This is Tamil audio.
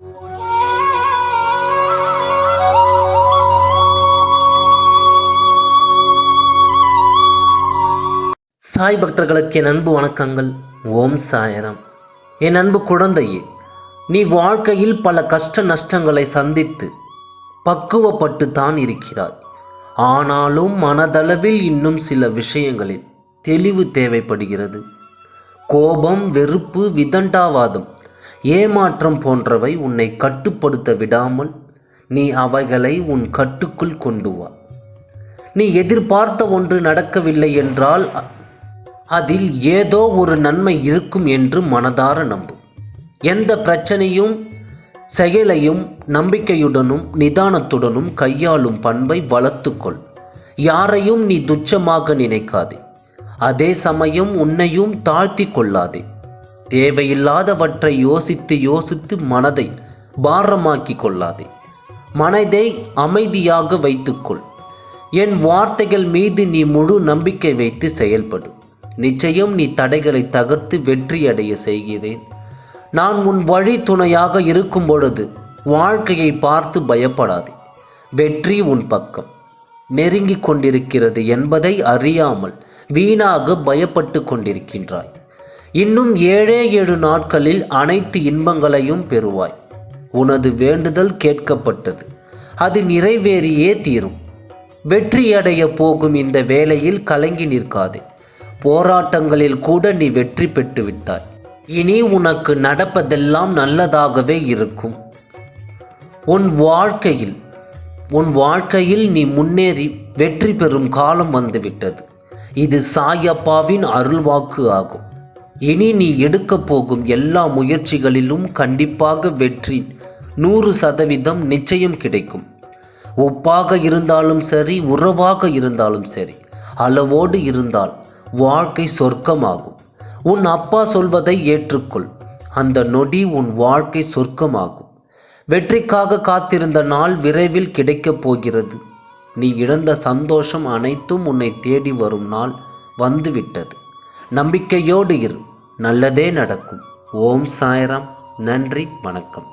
சாய் பக்தர்களுக்கு என் அன்பு வணக்கங்கள். ஓம் சாயராம். என் அன்பு குழந்தையே, நீ வாழ்க்கையில் பல கஷ்ட நஷ்டங்களை சந்தித்து பக்குவப்பட்டு தான் இருக்கிறாய். ஆனாலும் மனதளவில் இன்னும் சில விஷயங்களில் தெளிவு தேவைப்படுகிறது. கோபம், வெறுப்பு, விதண்டாவாதம், ஏமாற்றம் போன்றவை உன்னை கட்டுப்படுத்த விடாமல் நீ அவைகளை உன் கட்டுக்குள் கொண்டு வா. நீ எதிர்பார்த்த ஒன்று நடக்கவில்லை என்றால் அதில் ஏதோ ஒரு நன்மை இருக்கும் என்று மனதார நம்பு. எந்த பிரச்சனையும் செயலையும் நம்பிக்கையுடனும் நிதானத்துடனும் கையாளும் பண்பை வளர்த்துக்கொள். யாரையும் நீ துச்சமாக நினைக்காதே. அதே சமயம் உன்னையும் தாழ்த்தி கொள்ளாதே. தேவையில்லாதவற்றை யோசித்து யோசித்து மனதை பாரமாக்கி கொள்ளாதே. மனதை அமைதியாக வைத்துக்கொள். என் வார்த்தைகள் மீது நீ முழு நம்பிக்கை வைத்து செயல்படு. நிச்சயம் நீ தடைகளை தகர்த்து வெற்றியடைய செய்கிறேன். நான் உன் வழி துணையாக இருக்கும் பொழுது வாழ்க்கையை பார்த்து பயப்படாதே. வெற்றி உன் பக்கம் நெருங்கிக் கொண்டிருக்கிறது என்பதை அறியாமல் வீணாக பயப்பட்டு கொண்டிருக்கின்றாய். இன்னும் 7 நாட்களில் அனைத்து இன்பங்களையும் பெறுவாய். உனது வேண்டுதல் கேட்கப்பட்டது. அது நிறைவேறியே தீரும். வெற்றியடைய போகும் இந்த வேளையில் கலங்கி நிற்காதே. போராட்டங்களில் கூட நீ வெற்றி பெற்று விட்டாய். இனி உனக்கு நடப்பதெல்லாம் நல்லதாகவே இருக்கும். உன் வாழ்க்கையில் நீ முன்னேறி வெற்றி பெறும் காலம் வந்துவிட்டது. இது சாயப்பாவின் அருள்வாக்கு ஆகும். இனி நீ எடுக்கப் போகும் எல்லா முயற்சிகளிலும் கண்டிப்பாக வெற்றி 100% நிச்சயம் கிடைக்கும். ஒப்பாக இருந்தாலும் சரி, உறவாக இருந்தாலும் சரி, அளவோடு இருந்தால் வாழ்க்கை சொர்க்கமாகும். உன் அப்பா சொல்வதை ஏற்றுக்கொள். அந்த நொடி உன் வாழ்க்கை சொர்க்கமாகும். வெற்றிக்காக காத்திருந்த நாள் விரைவில் கிடைக்கப் போகிறது. நீ இழந்த சந்தோஷம் அனைத்தும் உன்னை தேடி வரும் நாள் வந்துவிட்டது. நம்பிக்கையோடு இரு. நல்லதே நடக்கும். ஓம் சாய்ராம். நன்றி, வணக்கம்.